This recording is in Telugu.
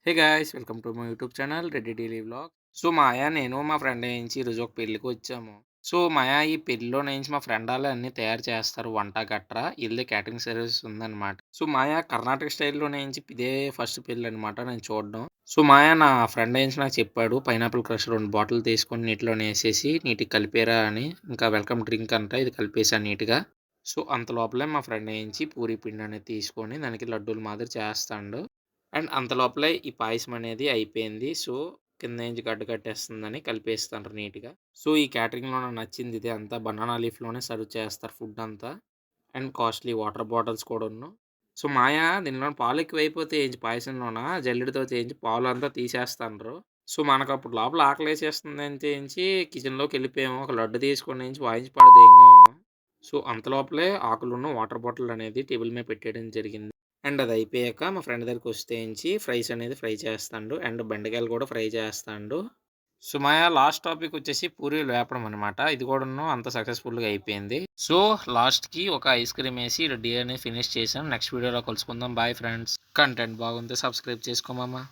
Hey guys! Welcome to my YouTube channel Reddy daily vlog. మాయ నేను మా ఫ్రెండ్ నుంచి ఈరోజు ఒక పెళ్ళికి వచ్చాము. మాయ ఈ పెళ్ళిలో నుంచి మా ఫ్రెండ్ ఆళ్ళే అన్నీ తయారు చేస్తారు వంట గట్రా. ఈళ్ళదే క్యాటరింగ్ సర్వీస్ ఉందనమాట. మాయ కర్ణాటక స్టైల్‌లో నుంచి ఇదే ఫస్ట్ పెళ్ళనమాట నేను చూడడం. మాయ నా ఫ్రెండ్ నుంచి నాకు చెప్పాడు. పైనాపిల్ క్రష్ 2 బాటిల్ తీసుకొని నీటిలోనేసేసి నీట్‌గా కలిపేరా అని. ఇంకా వెల్కమ్ డ్రింక్ అంట ఇది కలిపేసా నీట్‌గా. అంత లోపలే మా ఫ్రెండ్ నుంచి పూరి పిండి అనేది తీసుకొని దానికి లడ్డూలు మాదిరి చేస్తాండు. అండ్ అంత లోపలే ఈ పాయసం అనేది అయిపోయింది. కింద నుంచి గడ్డ కట్టేస్తుందని కలిపేస్తాండ్రు నీట్‌గా. ఈ క్యాటరింగ్‌లో నాకు నచ్చింది ఇదే అంతా బనానా లీఫ్‌లోనే సర్వ్ చేస్తారు ఫుడ్ అంతా. అండ్ కాస్ట్‌లీ వాటర్ బాటిల్స్ కూడాను. మాయ దీనిలోన పాలు ఎక్కువైపోతే ఏంచి పాయసంలోన జల్లెడతో చేయించి పాలంతా తీసేస్తాండ్రు. మనకప్పుడు లోపల ఆకలేసేస్తుందని చేయించి కిచెన్‌లోకెళ్ళిపోయాము. ఒక లడ్డు తీసుకొని నుంచి వాయించి పడదేంగాము. అంత లోపలే ఆకులున్న వాటర్ బాటిల్ అనేది టేబుల్ మీద పెట్టేయడం జరిగింది. అండ్ అదయిపోయాక మా ఫ్రెండ్ దగ్గరికొస్తేంచి ఫ్రైస్ అనేది ఫ్రై చేస్తాండు. అండ్ బెండకాయలు కూడా ఫ్రై చేస్తాండు. మా లాస్ట్ టాపిక్ వచ్చేసి పూరీలు వేపడం అనమాట. ఇది కూడాను అంత సక్సెస్‌ఫుల్‌గా అయిపోయింది. లాస్ట్‌కి ఒక ఐస్ క్రీమ్ ఏసి డే అనేది ఫినిష్ చేసాం. నెక్స్ట్ వీడియోలో కలుసుకుందాం. Bye friends. కంటెంట్ బాగుంటే సబ్స్క్రైబ్ చేసుకో మామ.